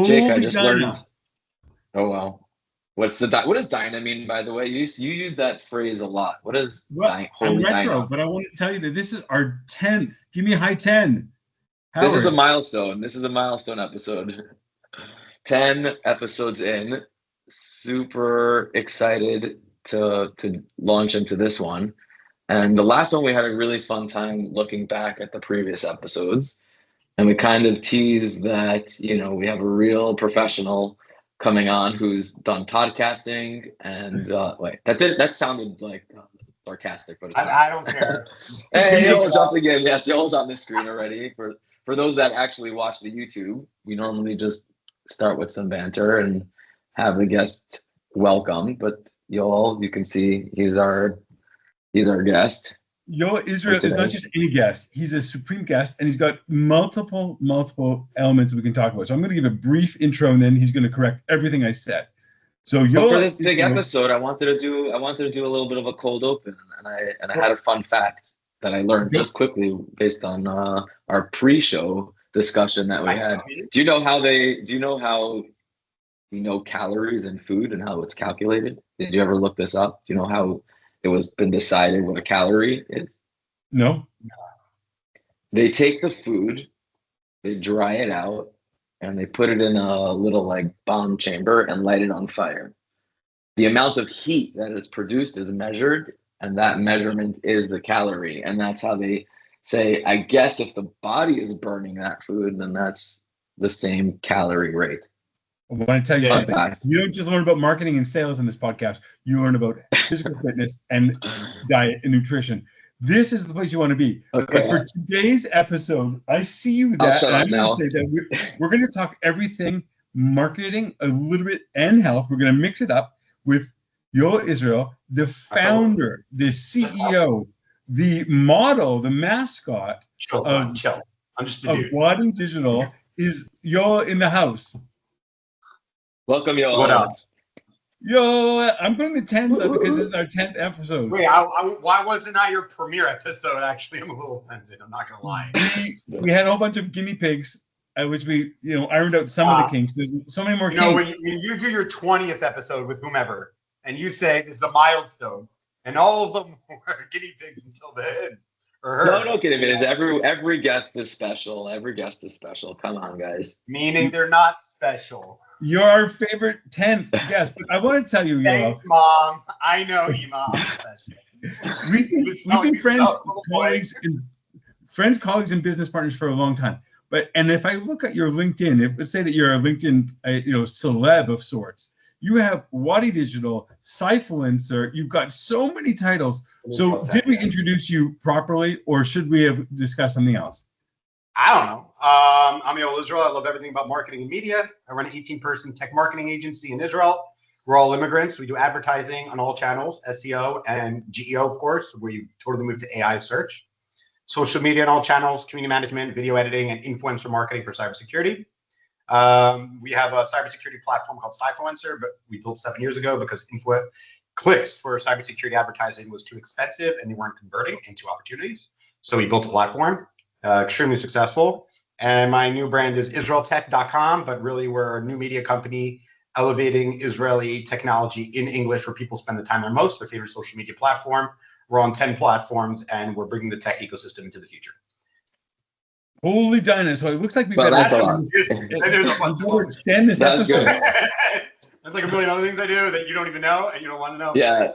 Jake, I Holy just learned. Dinah. Oh wow. What does Dinah mean, by the way? You use that phrase a lot. What is Well, I'm Holy retro, Dinah? but I want to tell you that this is our 10th. Give me a high 10. This is a Howard. milestone. This is a milestone episode. 10 episodes in. Super excited to launch into this one. And the last one we had a really fun time looking back at the previous episodes. And we kind of teased that, we have a real professional coming on who's done podcasting and wait, that sounded like sarcastic, but it's not. I don't care. Hey, Yoel jumping in. Yes, Yoel's on the screen already. For those that actually watch the YouTube, we normally just start with some banter and have the guest welcome. But Yoel, you can see he's our guest Yoel for Israel is not today. just any guest. He's a supreme guest, and he's got multiple elements we can talk about. So I'm going to give a brief intro, and then he's going to correct everything I said. So But for Yoel this big episode, I wanted to do a little bit of a cold open, and I had a fun fact that I learned just quickly based on our pre-show discussion that we had. Do you know how calories in food and how it's calculated? Did you ever look this up? Do you know how it was been decided what a calorie is? No. They take the food, they dry it out, and they put it in a little like bomb chamber and light it on fire. The amount of heat that is produced is measured, and that measurement is the calorie. And that's how they say, I guess if the body is burning that food, then that's the same calorie rate. I want to tell you Fun something. fact. You don't just learn about marketing and sales in this podcast. You learn about physical fitness and diet and nutrition. This is the place you want to be. Okay. But for today's episode, I see you I'll that, shut and up I'm going now. to say that we're going to talk everything marketing, a little bit, and health. We're going to mix it up with Yoel Israel, the founder, the CEO, the model, the mascot Chill, son, chill. I'm just a of dude. Wadi Digital is Yoel in the house. Welcome, Yoel. What up? Yo, I'm putting the 10s up because this is our 10th episode. Wait, why wasn't I your premiere episode? Actually, I'm a little offended. I'm not gonna lie. We had a whole bunch of guinea pigs, which we, ironed out some of the kinks. There's so many more kinks. When you do your 20th episode with whomever, and you say this is a milestone, and all of them were guinea pigs until then, or her. No kidding. It is every guest is special. Every guest is special. Come on, guys. Meaning they're not special. You're our favorite 10th guest, but I want to tell you, Thanks, Mom. I know you, Mom. We've been friends, colleagues, and business partners for a long time. And if I look at your LinkedIn, let's say that you're a LinkedIn, celeb of sorts. You have Wadi Digital, Cyfluencer. You've got so many titles. So did we introduce you properly, or should we have discussed something else? I don't know. I'm Yoel Israel. I love everything about marketing and media. I run an 18-person tech marketing agency in Israel. We're all immigrants. We do advertising on all channels, SEO and GEO, of course. We totally moved to AI search. Social media on all channels, community management, video editing, and influencer marketing for cybersecurity. We have a cybersecurity platform called Cyfluencer, but we built 7 years ago because clicks for cybersecurity advertising was too expensive and they weren't converting into opportunities. So we built a platform. Extremely successful. And my new brand is israeltech.com, but really we're a new media company elevating Israeli technology in English where people spend the time there most, their favorite social media platform. We're on 10 platforms and we're bringing the tech ecosystem into the future. Holy Dinah. So it looks like we've Well, got to extend this That's episode. good. That's like a million other things I do that you don't even know and you don't want to know. Yeah.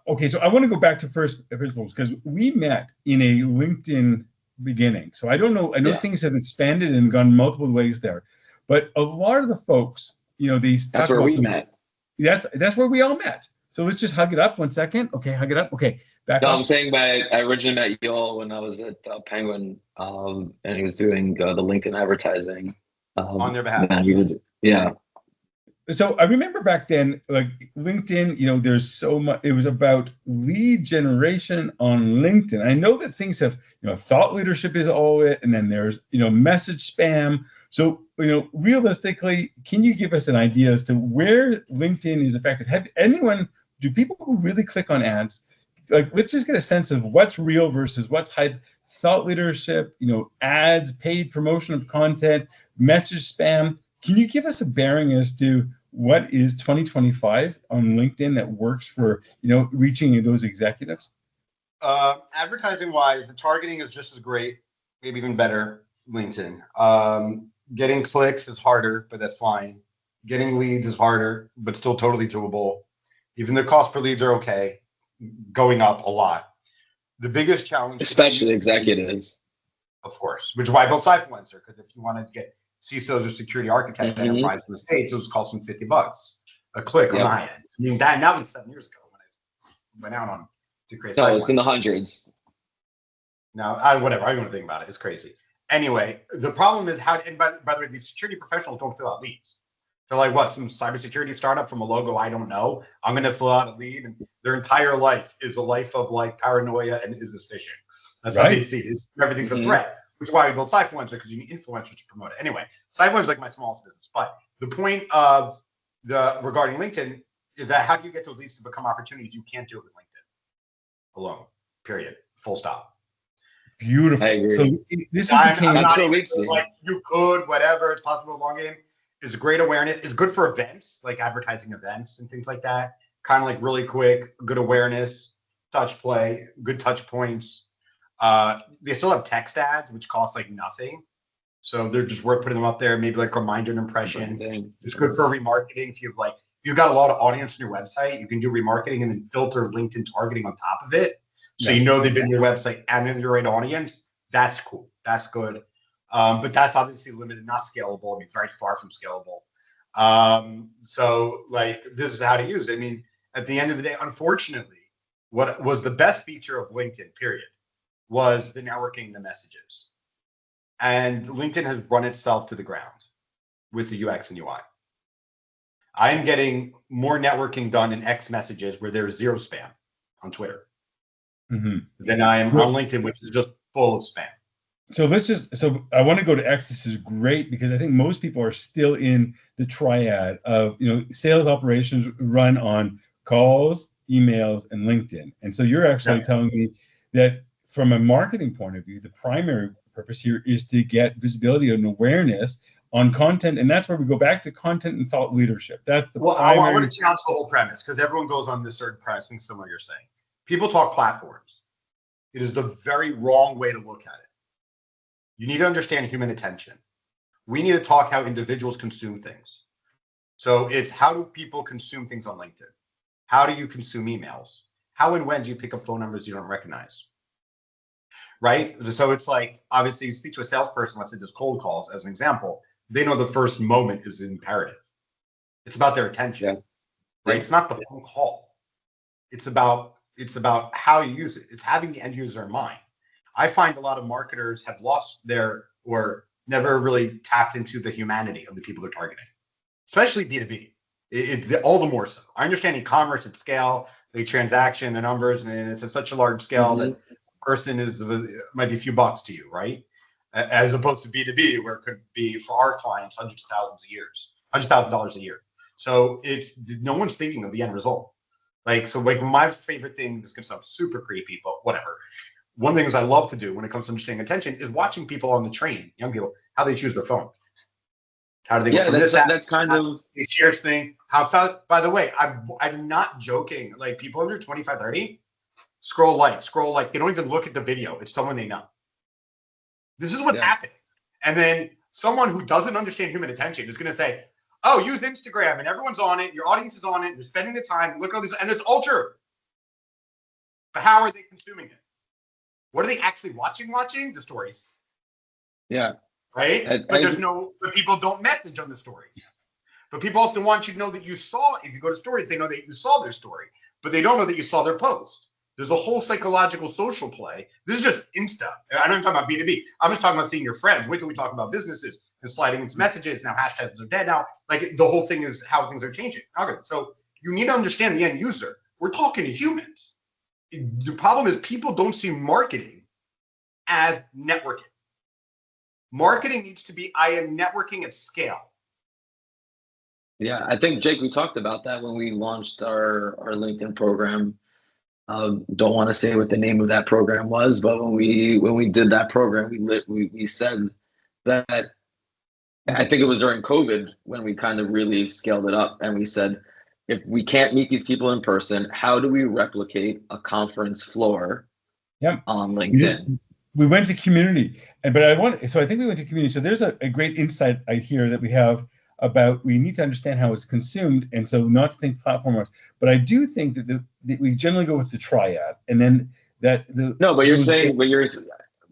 Okay, so I want to go back to first principles because we met in a LinkedIn beginning. So I don't know. I know things have expanded and gone multiple ways there, but a lot of the folks, that's where we met. That's where we all met. So let's just hug it up 1 second. Okay, hug it up. Okay, back up. I'm saying I originally met Yoel when I was at Penguin, and he was doing the LinkedIn advertising on their behalf. Yeah. So I remember back then, like LinkedIn, there's so much. It was about lead generation on LinkedIn. I know that things have, thought leadership is all it, and then there's, message spam. So, realistically, can you give us an idea as to where LinkedIn is effective? Do people who really click on ads? Like, let's just get a sense of what's real versus what's hype. Thought leadership, ads, paid promotion of content, message spam. Can you give us a bearing as to what is 2025 on LinkedIn that works for, reaching those executives? Advertising wise, the targeting is just as great, maybe even better. LinkedIn. Getting clicks is harder, but that's fine. Getting leads is harder, but still totally doable. Even the cost per leads are okay, going up a lot. The biggest challenge, especially executives, of course, which is why I built Cyfluencer, because if you wanted to get CISOs or security architects at enterprise in the States, it was costing $50 a click on the high end. I mean, that was 7 years ago when I went out on to create. No, it's in the hundreds. Now, whatever. I don't want to think about it. It's crazy. Anyway, the problem is how. And by the way, these security professionals don't fill out leads. They're like, what? Some cybersecurity startup from a logo I don't know. I'm going to fill out a lead, and their entire life is a life of like paranoia and is this phishing? That's how they see it. It's, everything's a threat. Which is why we built Cyfluencer, because you need influencers to promote it. Anyway, Cyfluencer is like my smallest business. But the point of regarding LinkedIn is that how do you get those leads to become opportunities? You can't do it with LinkedIn alone. Period. Full stop. Beautiful. I agree. So this became I'm not even like you could, whatever. It's possible. Long game is great awareness. It's good for events, like advertising events and things like that. Kind of like really quick, good awareness, touch play, good touch points. They still have text ads, which cost like nothing. So they're just worth putting them up there. Maybe like reminder and impression. It's good for remarketing. If you've got a lot of audience on your website, you can do remarketing and then filter LinkedIn targeting on top of it. So you know they've been on your website and in your right audience. That's cool. That's good. But that's obviously limited, not scalable. I mean, it's very far from scalable. So like this is how to use it. I mean, at the end of the day, unfortunately, what was the best feature of LinkedIn, period, was the networking, the messages. And LinkedIn has run itself to the ground with the UX and UI. I'm getting more networking done in X messages where there's zero spam on Twitter than I am on LinkedIn, which is just full of spam. So I want to go to X. This is great because I think most people are still in the triad of, sales operations run on calls, emails, and LinkedIn. And so you're actually telling me that from a marketing point of view, the primary purpose here is to get visibility and awareness on content. And that's where we go back to content and thought leadership. That's the primary. I want to challenge the whole premise because everyone goes on this certain premise and similar you're saying. People talk platforms. It is the very wrong way to look at it. You need to understand human attention. We need to talk how individuals consume things. So it's how do people consume things on LinkedIn? How do you consume emails? How and when do you pick up phone numbers you don't recognize? Right? So it's like, obviously, you speak to a salesperson, let's say just cold calls as an example, they know the first moment is imperative. It's about their attention, right? It's not the phone call. It's about how you use it. It's having the end user in mind. I find a lot of marketers have lost or never really tapped into the humanity of the people they're targeting, especially B2B. All the more so. I understand e-commerce at scale, the transaction, the numbers, and it's at such a large scale that person might be a few bucks to you, right? As opposed to B2B, where it could be for our clients hundreds of thousands $100,000 a year. So it's no one's thinking of the end result. Like my favorite thing, this is gonna sound super creepy, but whatever. One of the things I love to do when it comes to understanding attention is watching people on the train, young people, how they choose their phone. How do they go from this app? That's kind of the shares thing. By the way, I'm not joking. Like people under 25, 30, scroll like. They don't even look at the video. It's someone they know. This is what's happening. And then someone who doesn't understand human attention is going to say, oh, use Instagram and everyone's on it. Your audience is on it. You're spending the time. Look at all these. And it's all true. But how are they consuming it? What are they actually watching? The stories. Yeah. Right? But people don't message on the stories. But people also want you to know that you saw, if you go to stories, they know that you saw their story. But they don't know that you saw their post. There's a whole psychological social play. This is just Insta. I don't even talk about B2B. I'm just talking about seeing your friends. Wait till we talk about businesses and sliding into messages. Now hashtags are dead. Now, like the whole thing is how things are changing. Okay, so you need to understand the end user. We're talking to humans. The problem is people don't see marketing as networking. Marketing needs to be, I am networking at scale. Yeah, I think, Jake, we talked about that when we launched our LinkedIn program. Don't want to say what the name of that program was, but when we did that program, we said that I think it was during COVID when we kind of really scaled it up and we said, if we can't meet these people in person, how do we replicate a conference floor Yeah. on We LinkedIn? we went to community, but I think we went to community. So there's a great insight I hear that we have about we need to understand how it's consumed, and so not to think platform-wise. But I do think that we generally go with the triad, and then No, but you're saying,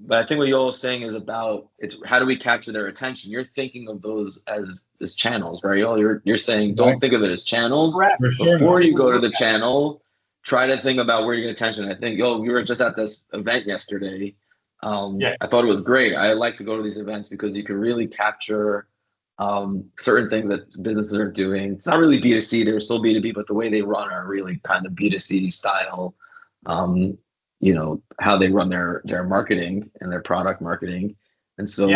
but I think what Yoel's saying is about it's how do we capture their attention? You're thinking of those as channels, right, Yoel? You're saying don't think of it as channels. Correct. For sure Before not. you go to the channel, try to think about where you get attention. I think, Yoel, we were just at this event yesterday. Yeah. I thought it was great. I like to go to these events because you can really capture certain things that businesses are doing. It's not really B2C, they're still B2B, but the way they run are really kind of B2C style. How they run their marketing and their product marketing. And so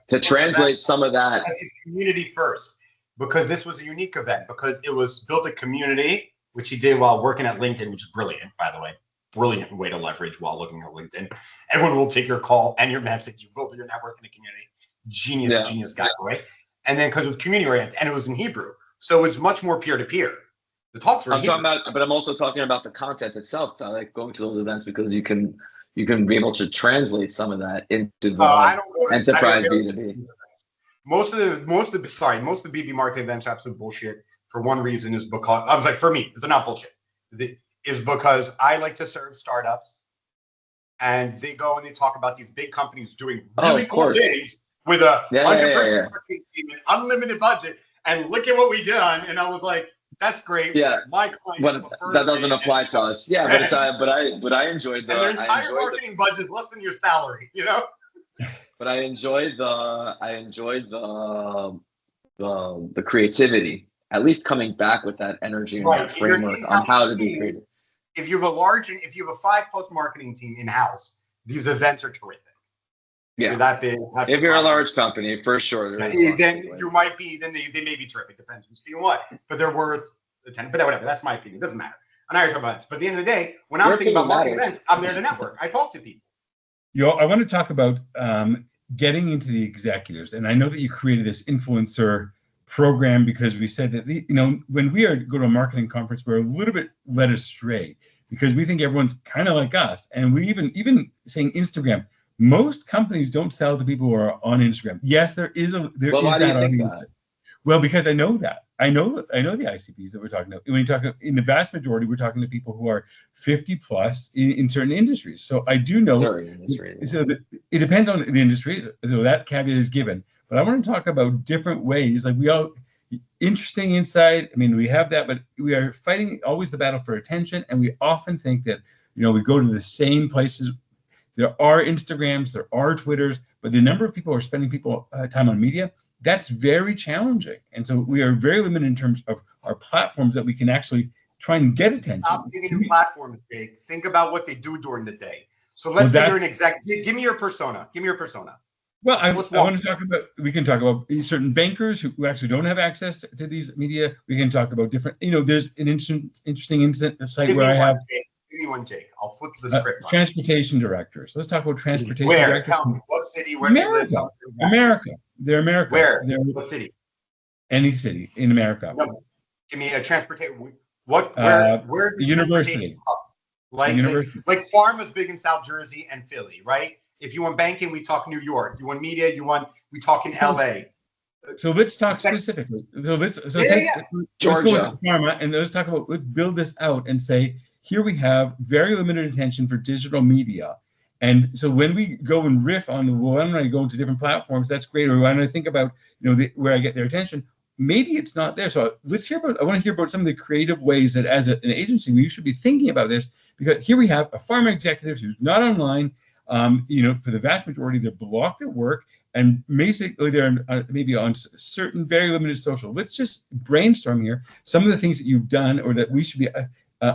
to translate some of that, it's community first, because this was a unique event, because it was built a community, which he did while working at LinkedIn, which is brilliant, by the way. Brilliant way to leverage while looking at LinkedIn. Everyone will take your call and your message. You build your network in the community. Genius guy, right? And then because it was community oriented and it was in Hebrew, so it's much more peer to peer. The talks were. I'm talking about, but I'm also talking about the content itself. I like going to those events because you can be able to translate some of that into the enterprise B2B. Most of the BB market events are absolute bullshit. For one reason is because I was like, for me, they're not bullshit. Is because I like to serve startups, and they go and they talk about these big companies doing really cool things with a 100-person marketing team and unlimited budget, and look at what we done. And I was like, that's great. Yeah, my client, but that doesn't apply to us. Yeah, but I enjoyed the. And their entire marketing budget is less than your salary, But I enjoyed the creativity. At least coming back with that energy and that framework on how to be creative. If you have a 5+ marketing team in house, these events are terrific. Yeah, that big. If you're a large company, for sure. Then you might be. Then they may be terrific. Depends on you what. But they're worth the 10. But whatever. That's my opinion. It doesn't matter. I know you're talking about this. But at the end of the day, when I'm thinking about marketing events, I'm there to network. I talk to people. I want to talk about getting into the executives, and I know that you created this influencer program because we said that when we go to a marketing conference, we're a little bit led astray because we think everyone's kind of like us, and we even saying Instagram. Most companies don't sell to people who are on Instagram. Yes, there is that audience. Well, because I know that. I know the ICPs that we're talking to. When you talk in the vast majority, we're talking to people who are 50 plus in certain industries. So I do know. So it depends on the industry. So that caveat is given. But I want to talk about different ways. Like interesting insight. I mean, we have that, but we are fighting always the battle for attention, and we often think that we go to the same places. There are Instagrams, there are Twitters, but the number of people who are spending time on media, that's very challenging. And so we are very limited in terms of our platforms that we can actually try and get attention. Stop giving you platforms, Jake. Think about what they do during the day. So let's say you're an executive. Give me your persona. Well, we can talk about certain bankers who actually don't have access to these media. We can talk about different, there's an interesting site where I have. Give me one, Jake. I'll flip the script. Transportation directors. Let's talk about transportation directors. Tell me, what city? Where America. America. They're America. Where? What city? Any city in America. No. Give me a transportation. What? Where? University. University. Like pharma's big in South Jersey and Philly, right? If you want banking, we talk New York. You want media, we talk in LA. So let's talk specifically. Let's go with pharma, and let's build this out and say, here we have very limited attention for digital media. And so when we go and riff on, why don't I go into different platforms, that's great. Or why don't I think about, where I get their attention, maybe it's not there. So I want to hear about some of the creative ways that as an agency, we should be thinking about this, because here we have a pharma executive who's not online. For the vast majority, they're blocked at work, and basically they're maybe on certain very limited social. Let's just brainstorm here some of the things that you've done or that we should be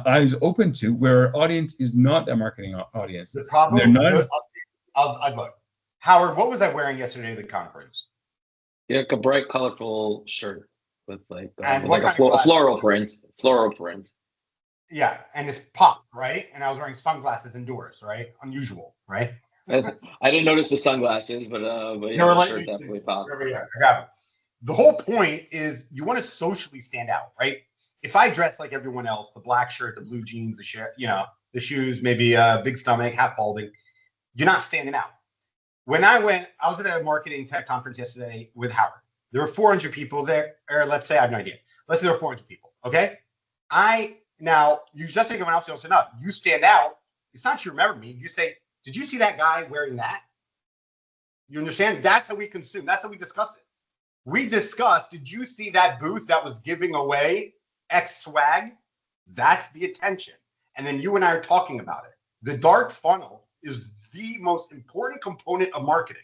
eyes open to, where our audience is not that marketing audience. The problem I'd look. Howard, what was I wearing yesterday at the conference? Yeah, like a bright, colorful shirt with like a floral print. Yeah, and it's pop, right? And I was wearing sunglasses indoors, right? Unusual, right? I didn't notice the sunglasses, but They yeah, were the like shirt definitely popped. I got it. The whole point is you want to socially stand out, right? If I dress like everyone else, the black shirt, the blue jeans, the shirt, the shoes, maybe a big stomach, half balding, you're not standing out. When I was at a marketing tech conference yesterday with Howard. There were 400 people there, or let's say I have no idea. Let's say there were 400 people. Okay, now you just like everyone else. You don't say no. You stand out. It's not you remember me. You say, did you see that guy wearing that? You understand? That's how we consume. That's how we discuss it. We discussed, did you see that booth that was giving away X swag? That's the attention. And then you and I are talking about it. The dark funnel is the most important component of marketing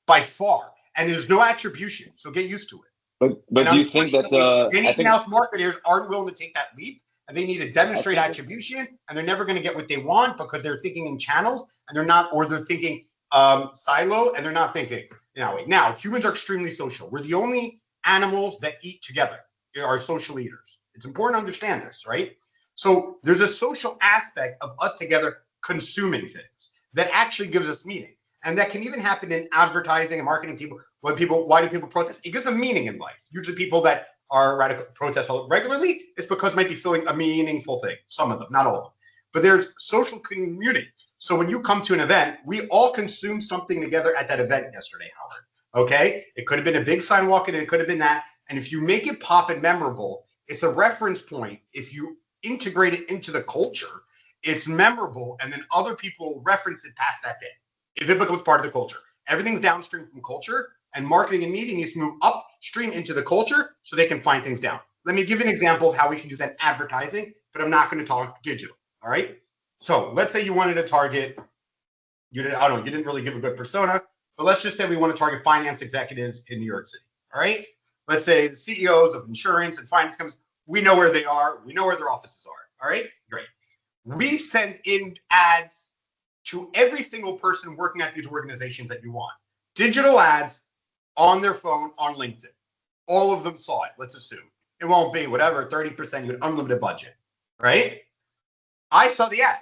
by far. And there's no attribution. So get used to it. But do you think that anything else marketers aren't willing to take that leap, and they need to demonstrate attribution, and they're never going to get what they want because they're thinking in channels and they're not, or they're thinking silo and they're not thinking. Now, humans are extremely social. We're the only animals that eat together. They are social eaters. It's important to understand this, right? So there's a social aspect of us together consuming things that actually gives us meaning. And that can even happen in advertising and marketing. Why do people protest? It gives them meaning in life. Usually people that are radical protest regularly, it's because they might be feeling a meaningful thing. Some of them, not all of them. But there's social community. So when you come to an event, we all consumed something together at that event yesterday, Howard. Okay? It could have been a big sign walking, and it could have been that. And if you make it pop and memorable, it's a reference point. If you integrate it into the culture, it's memorable, and then other people reference it past that day. If it becomes part of the culture. Everything's downstream from culture, and marketing and media needs to move upstream into the culture so they can find things down. Let me give you an example of how we can do that in advertising, but I'm not going to talk digital. All right. So let's say you wanted to target, you didn't really give a good persona, but let's just say we want to target finance executives in New York City. All right. Let's say the CEOs of insurance and finance companies, we know where they are. We know where their offices are. All right. Great. We send in ads to every single person working at these organizations that you want. Digital ads on their phone on LinkedIn. All of them saw it, let's assume. It won't be whatever, 30%, you had unlimited budget, right? I saw the ad.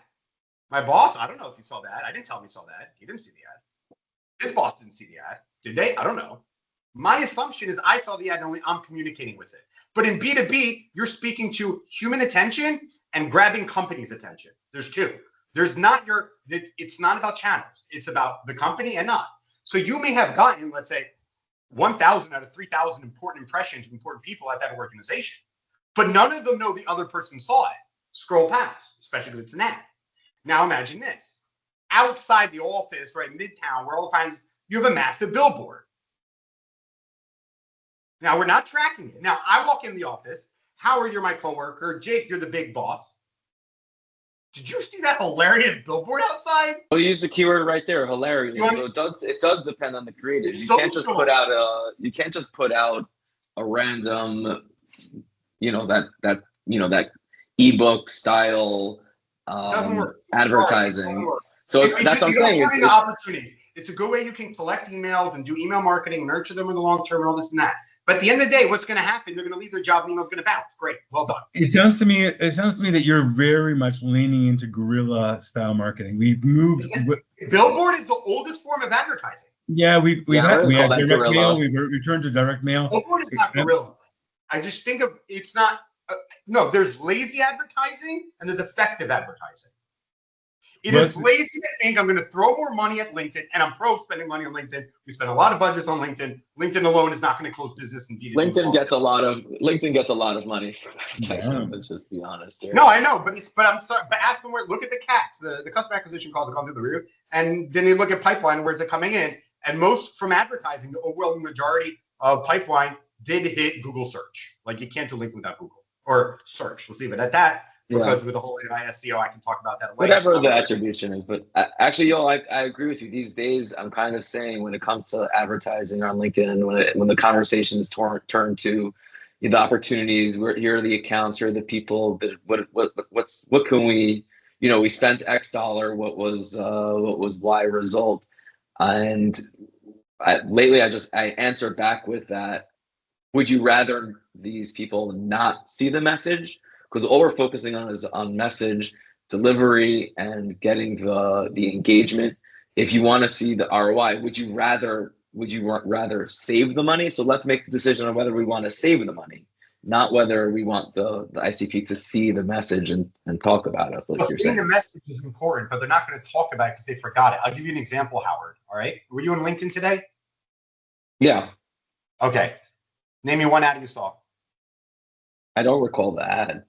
My boss, I don't know if he saw the ad. I didn't tell him he saw the ad. He didn't see the ad. His boss didn't see the ad. Did they? I don't know. My assumption is I saw the ad and only I'm communicating with it. But in B2B, you're speaking to human attention and grabbing company's attention. There's two. It's not about channels. It's about the company and not. So you may have gotten, let's say, 1,000 out of 3,000 important impressions of important people at that organization. But none of them know the other person saw it. Scroll past, especially because it's an ad. Now imagine this. Outside the office, right, midtown, where all the finance, you have a massive billboard. Now we're not tracking it. Now I walk in the office. Howard, you're my coworker. Jake, you're the big boss. Did you see that hilarious billboard outside? Well, you use the keyword right there, hilarious. So it does depend on the creative. You can't just put out a random, that ebook style doesn't work. advertising. Doesn't work. So that's what I'm saying. Opportunities. It's a good way you can collect emails and do email marketing, nurture them in the long term, and all this and that. But at the end of the day, what's going to happen? They're going to leave their job, and the email's going to bounce. Great, well done. It sounds to me that you're very much leaning into guerrilla style marketing. We've moved. Billboard is the oldest form of advertising. Yeah, we have direct mail. We've returned to direct mail. Billboard is not guerrilla. I just think of it's not. No, there's lazy advertising and there's effective advertising. It is lazy to think I'm going to throw more money at LinkedIn, and I'm pro spending money on LinkedIn. We spend a lot of budgets on LinkedIn. LinkedIn alone is not going to close business and be. LinkedIn gets a lot of money for advertising. Yeah. Let's just be honest here. No, I know, but I'm sorry. But ask them where. Look at the CACs, the customer acquisition costs have gone through the roof, and then you look at pipeline, where's it coming in? And most from advertising, the overwhelming majority of pipeline did hit Google search. Like you can't do LinkedIn without Google or search. Let's leave it at that. Because with the whole AI SEO, I can talk about that later. Whatever the attribution is. But actually, Yoel, I agree with you. These days, I'm kind of saying when it comes to advertising on LinkedIn, when the conversations turn to the opportunities, here are the accounts, here are the people. What can we, we spent X dollar. What was Y result? And lately, I answer back with that. Would you rather these people not see the message? Because all we're focusing on is on message delivery and getting the engagement if you want to see the ROI, would you rather save the money? So let's make the decision on whether we want to save the money, not whether we want the ICP to see the message and talk about it, like Well, you're seeing saying. the message is important, but they're not going to talk about it because they forgot it. I'll give you an example, Howard. All right. Were you on LinkedIn today? Yeah. Okay. Name me one ad you saw. I don't recall the ad. That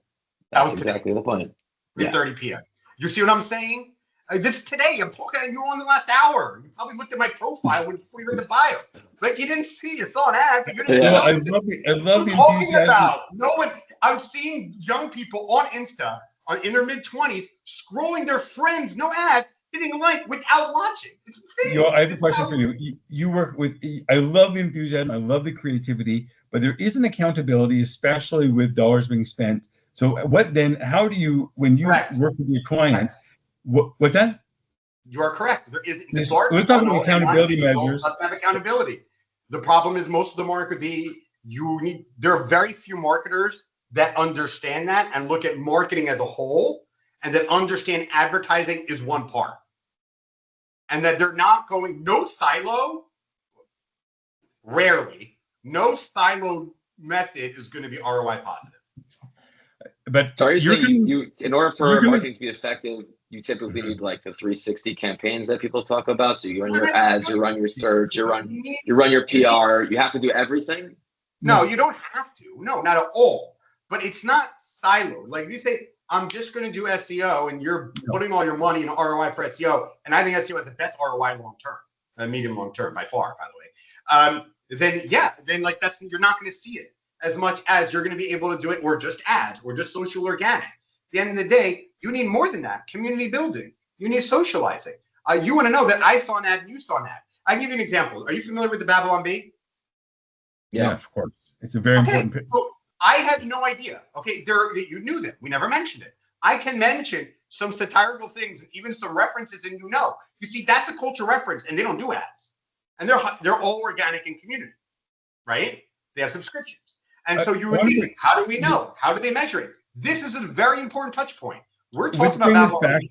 That's was today. exactly the point. 3:30 p.m. You see what I'm saying? This is today. I'm talking. You were on the last hour. You probably looked at my profile before you read the bio. Like you didn't see. You saw an ad, but you didn't. Yeah. No, I notice it. love the What are you talking enthusiasm. about? No one. I'm seeing young people on Insta in their mid-20s scrolling their friends, no ads, hitting a like without watching. It's insane. Yo, I have a question for you. You work with. I love the enthusiasm. I love the creativity, but there is an accountability, especially with dollars being spent. So what then? How do you, when you Correct. work with your clients? What's that? You are correct. There is. Let's talk about accountability measures. Doesn't have accountability. The problem is most of the market. There are very few marketers that understand that and look at marketing as a whole, and that understand advertising is one part, and that they're not going no silo. Rarely, no silo method is going to be ROI positive. But So are you saying you, in order for marketing to be effective, you typically need like the 360 campaigns that people talk about? So you run your ads, you run your search, you run your PR. You have to do everything? No, you don't have to. No, not at all. But it's not siloed. Like you say, I'm just going to do SEO, and you're putting all your money in ROI for SEO, and I think SEO is the best ROI long term, medium long term by far, by the way. Then like you're not going to see it as much as you're going to be able to do it, or just ads, or just social organic. At the end of the day, you need more than that. Community building. You need socializing. You want to know that I saw an ad and you saw an ad. I give you an example. Are you familiar with the Babylon Bee? yeah, of course. It's a very important. So I had no idea. Okay, you knew that. We never mentioned it. I can mention some satirical things and even some references, and you see, that's a culture reference, and they don't do ads, and they're all organic and community, right? They have subscriptions, and so you would think, how do we know? How do they measure it? This is a very important touch point. We're talking about Babylon,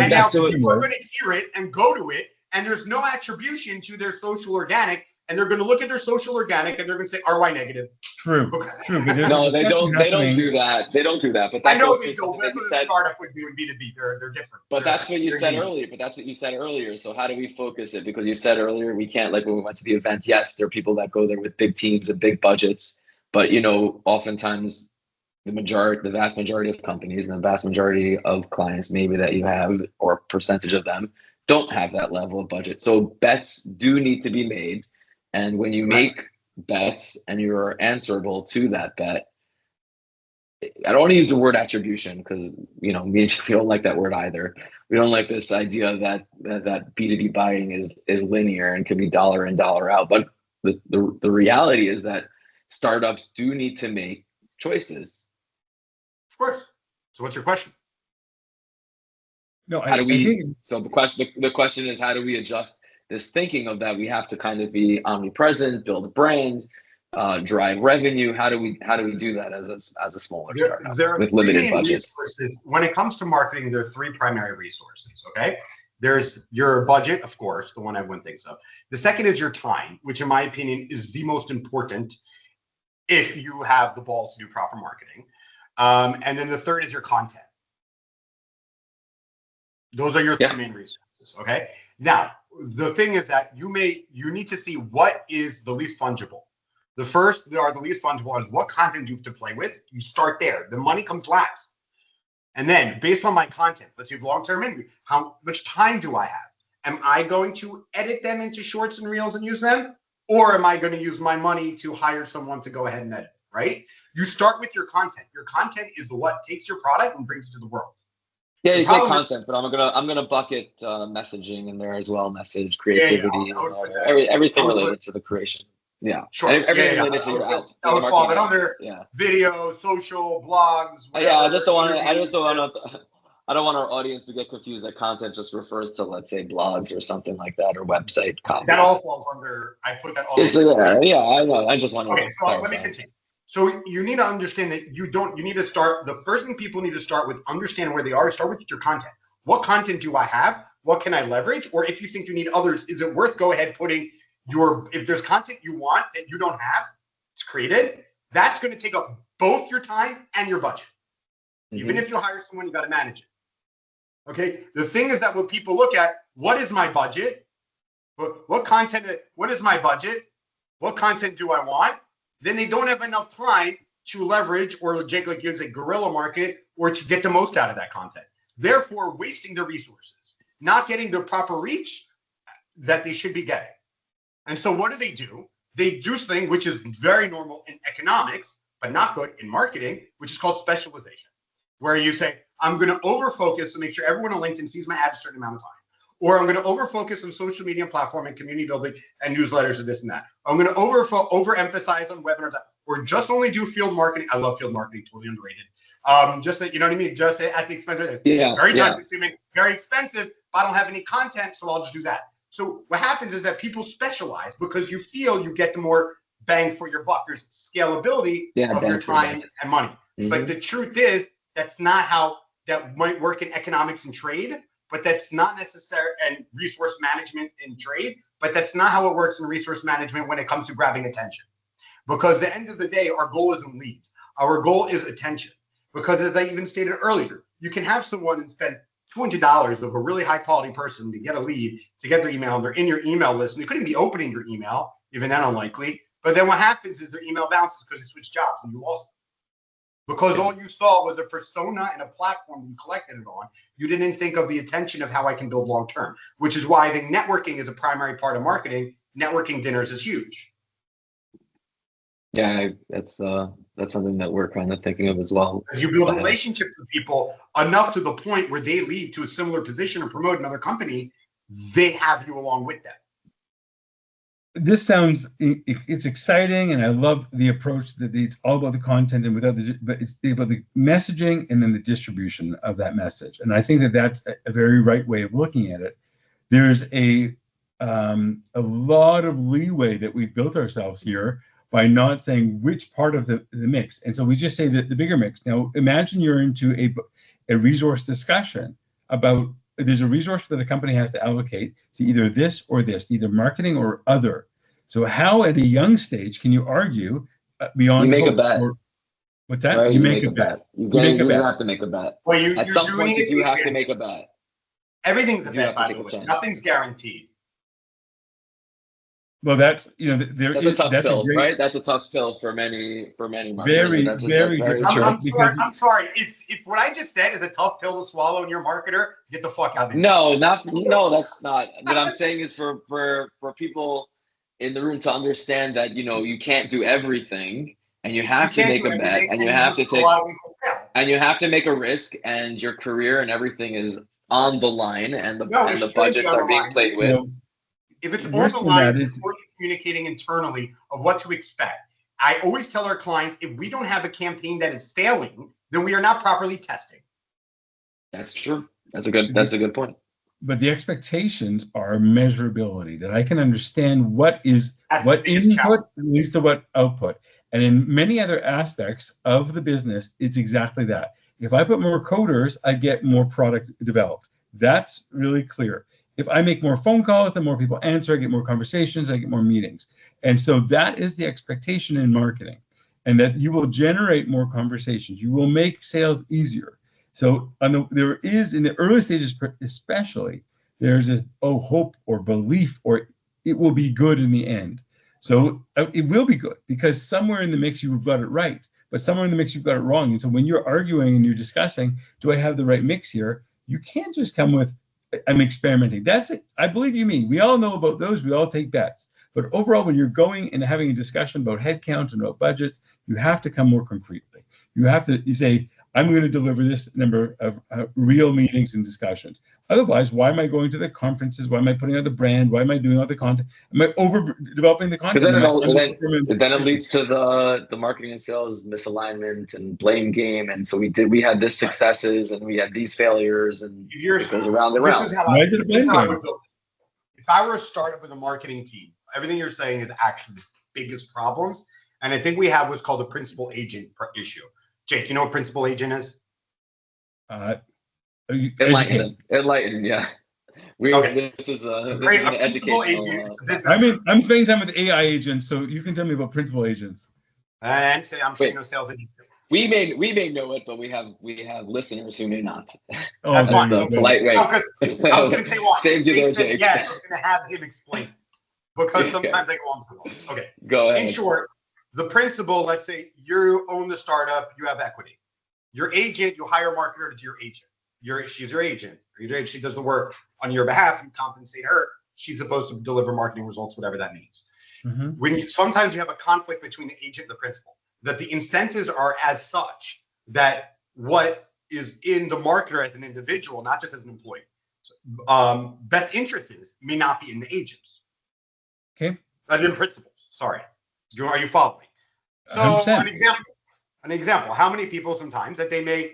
and now people are going to hear it and go to it, and there's no attribution to their social organic. And they're going to look at their social organic, and they're going to say ROI negative. True. But no, they don't. They don't do that. They don't do that. But I know they don't. That's what a startup would do in B2B. They're different. But that's what you said earlier. But that's what you said earlier. So how do we focus it? Because you said earlier we can't, like when we went to the event. Yes, there are people that go there with big teams and big budgets. But oftentimes the vast majority of companies and the vast majority of clients maybe that you have, or percentage of them, don't have that level of budget. So bets do need to be made. And when you make bets and you're answerable to that bet, I don't want to use the word attribution because, me and you don't like that word either. We don't like this idea that B2B buying is linear and can be dollar in, dollar out. But the reality is that startups do need to make choices. Of course. So what's your question? No, So the question is, how do we adjust this thinking of that we have to kind of be omnipresent, build a brand, drive revenue? How do we do that as a smaller startup with limited budgets? When it comes to marketing, there are three primary resources. Okay, there's your budget, of course, the one everyone thinks of. The second is your time, which in my opinion is the most important if you have the balls to do proper marketing. And then the third is your content. Those are your three main resources. Okay, now. The thing is that you need to see what is the least fungible. The least fungible is what content you have to play with. You start there. The money comes last. And then based on my content, let's do long-term interview. How much time do I have? Am I going to edit them into shorts and reels and use them? Or am I going to use my money to hire someone to go ahead and edit, right? You start with your content. Your content is what takes your product and brings it to the world. Yeah, you say content, but I'm gonna bucket messaging in there as well. Message, creativity, everything related to the creation. Yeah, sure. Everything related to your output. I would fall it under video, social, blogs. Whatever, I don't want our audience to get confused that content just refers to, let's say, blogs or something like that, or website copy. That all falls under. I put that all. Yeah, I know. I just want to. Okay, so let me continue. So you need to understand that you need to start, the first thing people need to start with, understand where they are, start with your content. What content do I have? what can I leverage? Or if you think you need others, is it worth go ahead putting if there's content you want that you don't have, it's created, that's going to take up both your time and your budget. Even if you hire someone, you got to manage it. Okay. The thing is that when people look at what is my budget, what is my budget? What content do I want? Then they don't have enough time to leverage or, Jake, like you say, guerrilla market or to get the most out of that content. Therefore, wasting their resources, not getting the proper reach that they should be getting. And so what do? They do something which is very normal in economics, but not good in marketing, which is called specialization, where you say, I'm going to over-focus to make sure everyone on LinkedIn sees my ad a certain amount of time. Or I'm going to over-focus on social media platform and community building and newsletters and this and that. I'm going to overemphasize on webinars or just only do field marketing. I love field marketing, totally underrated. Just that, you know what I mean? Just at the expense of it. Very time consuming, very expensive, but I don't have any content, so I'll just do that. So what happens is that people specialize because you feel you get the more bang for your buck. There's scalability of your time and money. But the truth is that's not how that might work in economics and trade, but that's not necessary, and resource management in trade, but that's not how it works in resource management when it comes to grabbing attention. Because at the end of the day, our goal isn't leads. Our goal is attention. Because as I even stated earlier, you can have someone and spend $200 of a really high quality person to get a lead, to get their email, and they're in your email list, and they couldn't be opening your email, even then unlikely. But then what happens is their email bounces because they switch jobs and you lost them. Because all you saw was a persona and a platform that you collected it on. You didn't think of the attention of how I can build long term, which is why I think networking is a primary part of marketing. Networking dinners is huge. Yeah, that's something that we're kind of thinking of as well. As you build relationships with people enough to the point where they leave to a similar position or promote another company, they have you along with them. This sounds, it's exciting, and I love the approach that it's all about the content and but it's about the messaging and then the distribution of that message. And I think that that's a very right way of looking at it. There's a lot of leeway that we've built ourselves here by not saying which part of the mix. And so we just say that the bigger mix. Now, imagine you're into a resource discussion about, there's a resource that a company has to allocate to either this or this, either marketing or other. So how at a young stage can you argue beyond? You make a bet. What's that? Right? You make a bet. You have to make a bet. Well, at some point, you do have to make a bet. Everything's a bet, by the way. Nothing's guaranteed. Well, that's, that's a tough pill, right? That's a tough pill for many marketers. Very true. I'm sorry. If what I just said is a tough pill to swallow and you're a marketer, get the fuck out of here. No, that's not. What I'm saying is for people in the room to understand that, you can't do everything, and you have to make a bet, and you have to make a risk, and your career and everything is on the line, and the budgets are being played with. If it's on the line before you're communicating internally of what to expect, I always tell our clients, if we don't have a campaign that is failing, then we are not properly testing. That's true. That's a good point. But the expectations are measurability, that I can understand what input leads to what output. And in many other aspects of the business, it's exactly that. If I put more coders, I get more product developed. That's really clear. If I make more phone calls, then more people answer, I get more conversations, I get more meetings. And so that is the expectation in marketing, and that you will generate more conversations. You will make sales easier. So there is, in the early stages especially, there's this hope or belief, or it will be good in the end. So it will be good because somewhere in the mix you've got it right, but somewhere in the mix you've got it wrong. And so when you're arguing and you're discussing, do I have the right mix here? You can't just come with, I'm experimenting. That's it. I believe you mean. We all know about those. We all take bets. But overall, when you're going and having a discussion about headcount and about budgets, you have to come more concretely. You say, I'm going to deliver this number of real meetings and discussions. Otherwise, why am I going to the conferences? Why am I putting out the brand? Why am I doing all the content? Am I over developing the content? Then it leads to the marketing and sales misalignment and blame game. And so we had this successes and we had these failures, and it goes around and around. This is how I would build it. If I were a startup with a marketing team, everything you're saying is actually the biggest problems. And I think we have what's called a principal agent issue. Jake, you know what principal agent is? Enlighten, yeah. Okay. This is an principal agent educational. is a business I mean, term. I'm spending time with AI agents, so you can tell me about principal agents. And say I'm sure you Wait. know sales agent. We may know it, but we have listeners who may not. Oh, That's there fine. you The go. polite way. No, because I was going to say why. Saved you there, Jake said Jake. yes. I'm going to have him explain because sometimes I go on too long. Okay. Go ahead. In short, the principal, let's say you own the startup, you have equity. Your agent, you hire a marketer to do your agent. She's your agent. She does the work on your behalf. You compensate her. She's supposed to deliver marketing results, whatever that means. Mm-hmm. Sometimes you have a conflict between the agent and the principal, that the incentives are as such that what is in the marketer as an individual, not just as an employee, best interests may not be in the agents. Okay. In principles. Sorry. Are you following? So 100%. an example. How many people sometimes that they may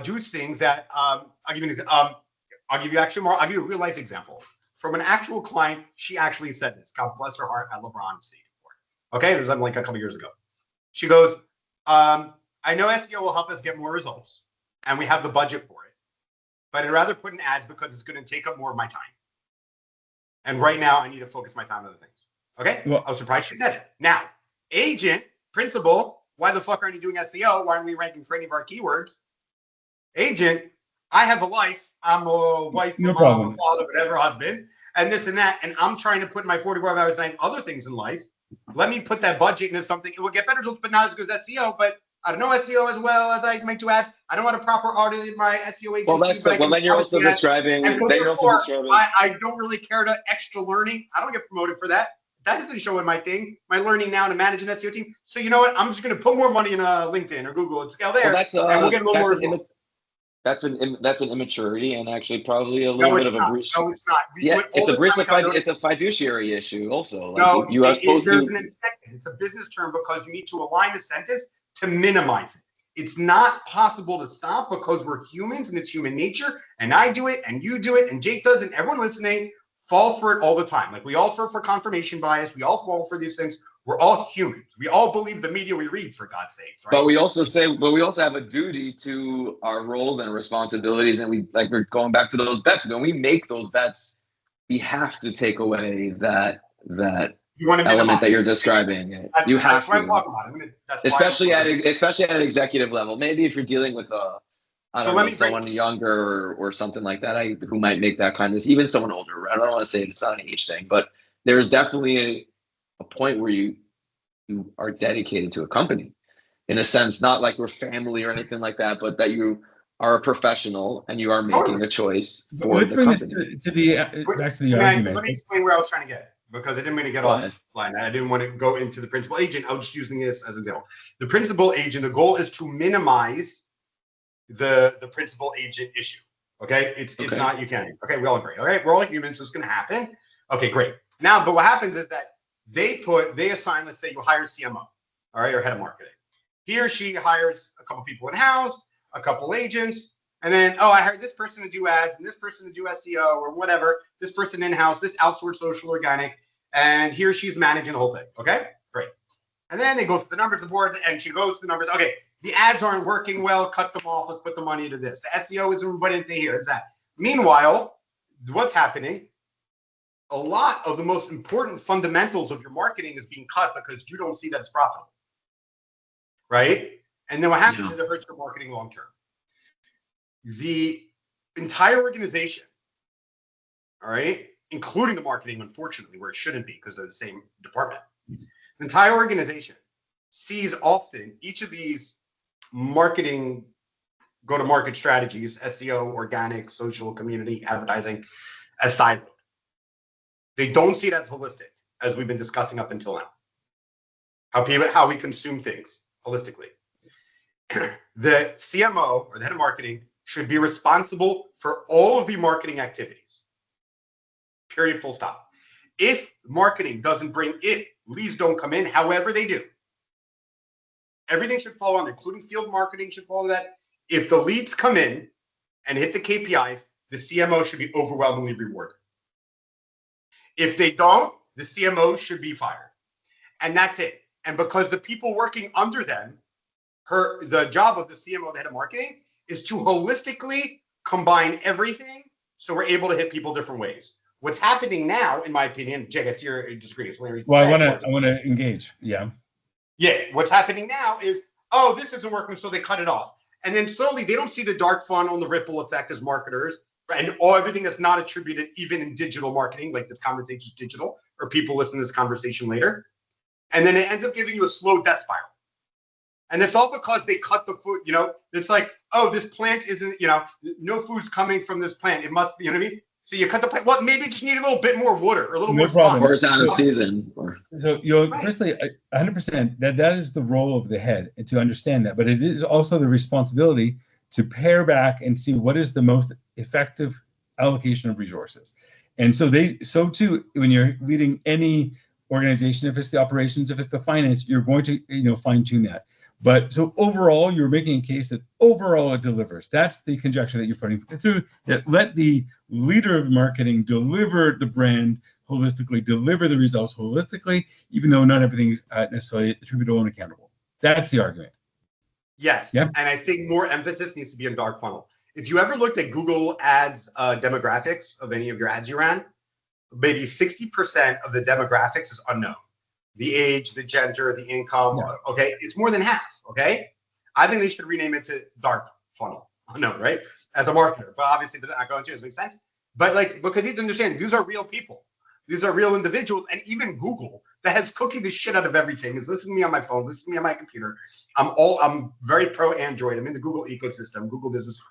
do things that I'll give you a real life example from an actual client. She actually said this. God bless her heart. At LeBron stage before. Okay, this was like a couple years ago. She goes, I know SEO will help us get more results, and we have the budget for it, but I'd rather put in ads because it's going to take up more of my time. And right now, I need to focus my time on other things. Okay? Well, I was surprised she said it. Now, agent, principal, why the fuck aren't you doing SEO? Why aren't we ranking for any of our keywords? Agent, I have a life. I'm a wife, no a mom, problem. a father, whatever, husband, and this and that. And I'm trying to put my 45 hours a night other things in life. Let me put that budget into something. It will get better results, but not as good as SEO. But I don't know SEO as well as I make two ads. I don't want to proper audit my SEO agency. Well, then you're also describing. And so Then you're also therefore, describing. I don't really care to extra learning. I don't get promoted for that. That doesn't show in my thing. My learning now to manage an SEO team. So you know what? I'm just going to put more money in LinkedIn or Google and scale there, and we'll get a little more results. That's an immaturity and actually probably a No, little bit it's of a not. breach. No, it's not. Yeah, it's a fiduciary issue also. Like No, you are supposed there's to. an incentive. It's a business term because you need to align incentives to minimize it. It's not possible to stop because we're humans and it's human nature. And I do it, and you do it, and Jake does it, and everyone listening falls for it all the time. Like we all fall for confirmation bias. We all fall for these things. We're all humans. We all believe the media we read, for God's sakes, right? But we also have a duty to our roles and responsibilities, and we're going back to those bets. When we make those bets, we have to take away that element that you're describing. You have that's what I'm to, talking about. especially at an executive level. Maybe if you're dealing with someone younger or something like that, who might make that kind of, even someone older. I don't want to say it's not an age thing, but there's definitely a point where you are dedicated to a company in a sense, not like we're family or anything like that, but that you are a professional and you are making a choice for the company. Back to the argument. Let me explain where I was trying to get, because I didn't want to get offline. I didn't want to go into the principal agent. I was just using this as an example. The principal agent, the goal is to minimize the principal agent issue. Okay, it's not, you can't. Okay, we all agree. All right, we're all humans, so it's going to happen. Okay, great. Now, but what happens is that they assign, let's say you hire CMO, all right, or head of marketing. He or she hires a couple people in house, a couple agents, and then, I hired this person to do ads and this person to do SEO or whatever, this person in house, this outsourced social organic, and he or she's managing the whole thing. Okay, great. And then they go through the numbers of the board, and she goes through the numbers. Okay, the ads aren't working well, cut them off, let's put the money into this. The SEO isn't put into here, it's that. Meanwhile, what's happening? A lot of the most important fundamentals of your marketing is being cut because you don't see that it's profitable, right? And then what happens is it hurts your marketing long term. The entire organization, all right, including the marketing, unfortunately, where it shouldn't be because they're the same department. The entire organization sees often each of these marketing go-to-market strategies, SEO, organic, social, community, advertising, as siloed. They don't see it as holistic, as we've been discussing up until now. How we consume things holistically. The CMO or the head of marketing should be responsible for all of the marketing activities. Period, full stop. If marketing doesn't bring it, leads don't come in, however they do. Everything should fall under, including field marketing should follow that. If the leads come in and hit the KPIs, the CMO should be overwhelmingly rewarded. If they don't, the CMO should be fired. And that's it. And because the people working under them, the job of the CMO, the head of marketing, is to holistically combine everything So we're able to hit people different ways. What's happening now, in my opinion, Jake, I see you disagree. It's what Well, I want to engage. Yeah. Yeah, what's happening now is, oh, this isn't working, so they cut it off. And then slowly they don't see the dark funnel and the ripple effect as marketers, right? And everything that's not attributed, even in digital marketing, like this conversation is digital, or people listen to this conversation later. And then it ends up giving you a slow death spiral. And it's all because they cut the food, it's like, oh, this plant isn't, no food's coming from this plant. It must be, you know what I mean? So you cut the plant. Well, maybe you just need a little bit more water or a little more problem. sun. Or it's out of season. So, firstly, 100%, that is the role of the head, and to understand that. But it is also the responsibility to pare back and see what is the most effective allocation of resources. And so too, when you're leading any organization, if it's the operations, if it's the finance, you're going to, fine tune that. But so overall, you're making a case that overall it delivers. That's the conjecture that you're putting through, that let the leader of marketing deliver the brand holistically, deliver the results holistically, even though not everything is necessarily attributable and accountable. That's the argument. Yes. Yeah. And I think more emphasis needs to be on dark funnel. If you ever looked at Google Ads demographics of any of your ads you ran, maybe 60% of the demographics is unknown. The age, the gender, the income, okay? It's more than half, okay? I think they should rename it to dark funnel. No, right? As a marketer, but obviously they're not going to. Does it make sense? But because you have to understand, these are real people. These are real individuals, and even Google, that has cookied the shit out of everything, is listening to me on my phone, listening to me on my computer. I'm very pro Android. I'm in the Google ecosystem, Google Business,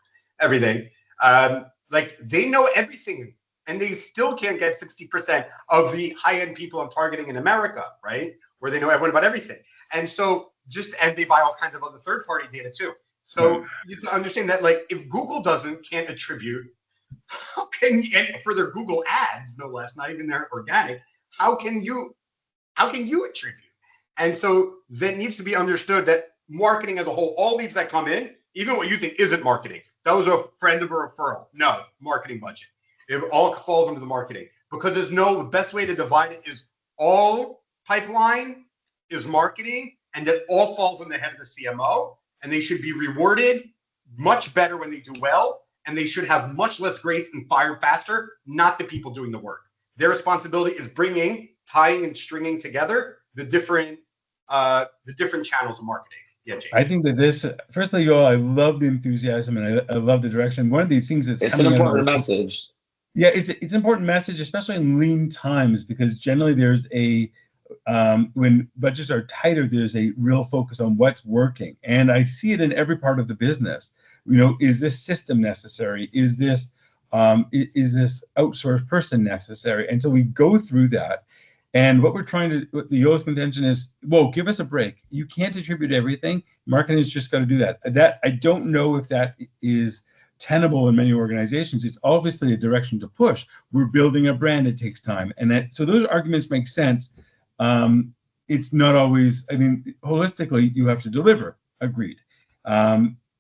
everything. They know everything. And they still can't get 60% of the high-end people I'm targeting in America, right? Where they know everyone about everything. And so and they buy all kinds of other third-party data too. So you have to understand that, if Google can't attribute, how can you, and for their Google ads, no less, not even their organic, how can you attribute? And so that needs to be understood that marketing as a whole, all leads that come in, even what you think isn't marketing, that was a friend of a referral. No, marketing budget. It all falls under the marketing, because the best way to divide it is all pipeline is marketing, and that all falls on the head of the CMO, and they should be rewarded much better when they do well, and they should have much less grace and fire faster, not the people doing the work. Their responsibility is tying and stringing together the different channels of marketing. Yeah, Jake. I think that firstly, Yoel, I love the enthusiasm and I love the direction. One of the things it's an important message. Yeah, it's an important message, especially in lean times, because generally there's when budgets are tighter, there's a real focus on what's working. And I see it in every part of the business. Is this system necessary? Is this outsourced person necessary? And so we go through that. And what the Yoel's contention is, give us a break. You can't attribute everything. Marketing has just got to do that. That I don't know if that is tenable in many organizations. It's obviously a direction to push. We're building a brand. It takes time. So those arguments make sense. It's not always, holistically, you have to deliver. Agreed.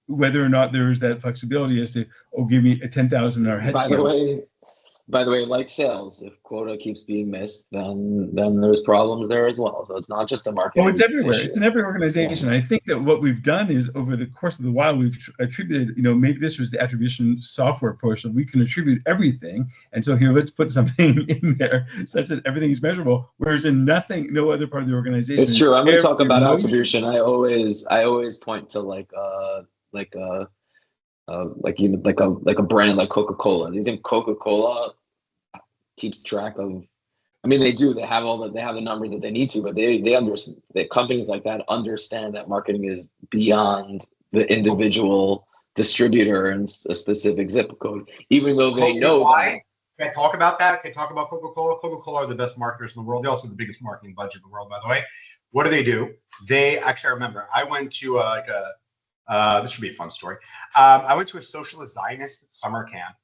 Whether or not there is that flexibility as to, give me a 10,000 or head count. By the way, like sales, if quota keeps being missed, then there's problems there as well. So it's not just a marketing it's everywhere. issue. It's in every organization. Yeah. I think that what we've done is, over the course of the while, we've attributed, maybe this was the attribution software push, that we can attribute everything. And so here, let's put something in there such that everything is measurable. Whereas in no other part of the organization. It's true. I'm going to talk about attribution. I always point to like a brand like Coca-Cola. Do you think Coca-Cola keeps track of? They do. They have the numbers that they need to, but they understand that companies like that understand that marketing is beyond the individual distributor and a specific zip code, even though they know why. Can I talk about that? Can I talk about Coca-Cola? Coca-Cola are the best marketers in the world. They also have the biggest marketing budget in the world, by the way. What do? They actually, I remember, I went to this should be a fun story. I went to a socialist Zionist summer camp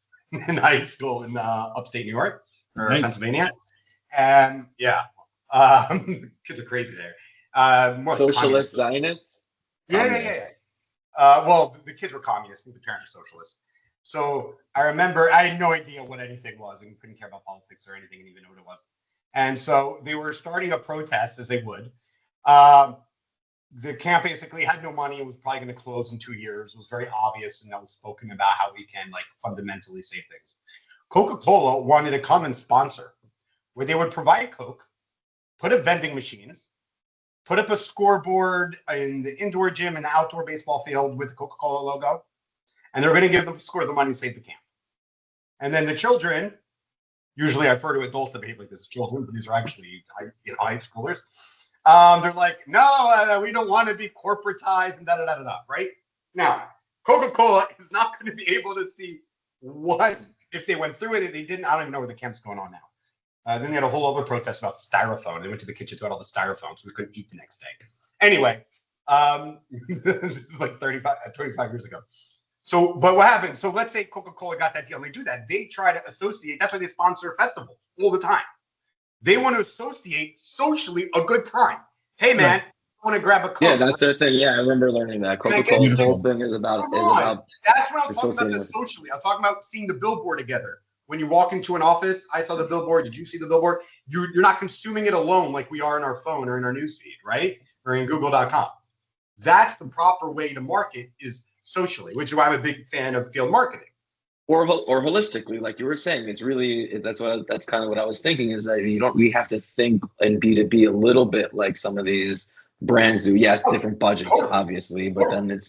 in high school in upstate New York or Pennsylvania. And kids are crazy there. More socialist Zionists? Yeah. Well, the kids were communists. I think the parents were socialists. So I remember I had no idea what anything was and couldn't care about politics or anything and even know what it was. And so they were starting a protest, as they would. The camp basically had no money. It was probably going to close in 2 years. It was very obvious, and that was spoken about how we can fundamentally save things. Coca-Cola wanted to come and sponsor, where they would provide Coke, put up vending machines, put up a scoreboard in the indoor gym and the outdoor baseball field with the Coca-Cola logo, and they're going to give the score the money to save the camp. And then the children, usually I refer to adults that behave like this, children, but these are actually high schoolers. They're like, no, we don't want to be corporatized and da-da-da-da-da, right? Now, Coca-Cola is not going to be able to see what, if they went through it, they didn't, I don't even know where the camp's going on now. Then they had a whole other protest about styrofoam. They went to the kitchen to get all the styrofoam, so we couldn't eat the next day. Anyway, this is like 25 years ago. So, but what happened? So let's say Coca-Cola got that deal and they do that. They try to associate, that's why they sponsor festivals all the time. They want to associate socially a good time. Hey man, I want to grab a Coke. Yeah, that's their thing. Yeah, I remember learning that. Coca-Cola's whole thing is about That's what I'm talking about this socially. I'm talking about seeing the billboard together. When you walk into an office, I saw the billboard. Did you see the billboard? You're not consuming it alone like we are in our phone or in our newsfeed, right? Or in Google.com. That's the proper way to market, is socially, which is why I'm a big fan of field marketing. Or holistically, like you were saying, it's really, that's kind of what I was thinking, is that we have to think in B2B a little bit like some of these brands do. Yes, different budgets, obviously, but then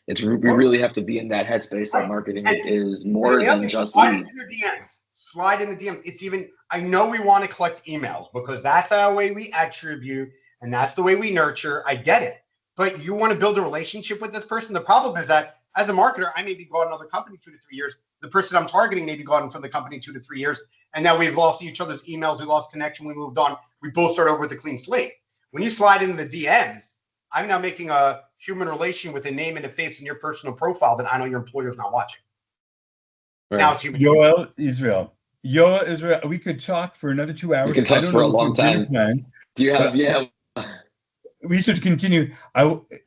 we really have to be in that headspace that marketing is more than just leads. Slide in the DMs. It's even, I know we want to collect emails because that's our way we attribute and that's the way we nurture. I get it. But you want to build a relationship with this person. The problem is that as a marketer, I may be gone another company 2 to 3 years. The person I'm targeting may be gone from the company 2 to 3 years. And now we've lost each other's emails. We lost connection. We moved on. We both start over with a clean slate. When you slide into the DMs, I'm now making a human relation with a name and a face in your personal profile that I know your employer's not watching. Right. Now it's human. Yoel Israel. We could talk for another 2 hours. We could talk for a long time. Do you have, we should continue.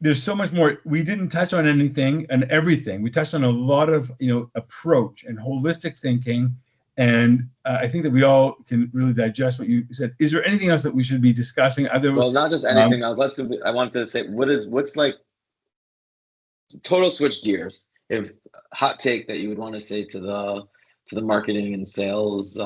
There's so much more. We didn't touch on anything and everything. We touched on a lot of, approach and holistic thinking. And I think that we all can really digest what you said. Is there anything else that we should be discussing? Well, not just anything else. I want to say, what's like total switch gears. If hot take that you would want to say to the marketing and sales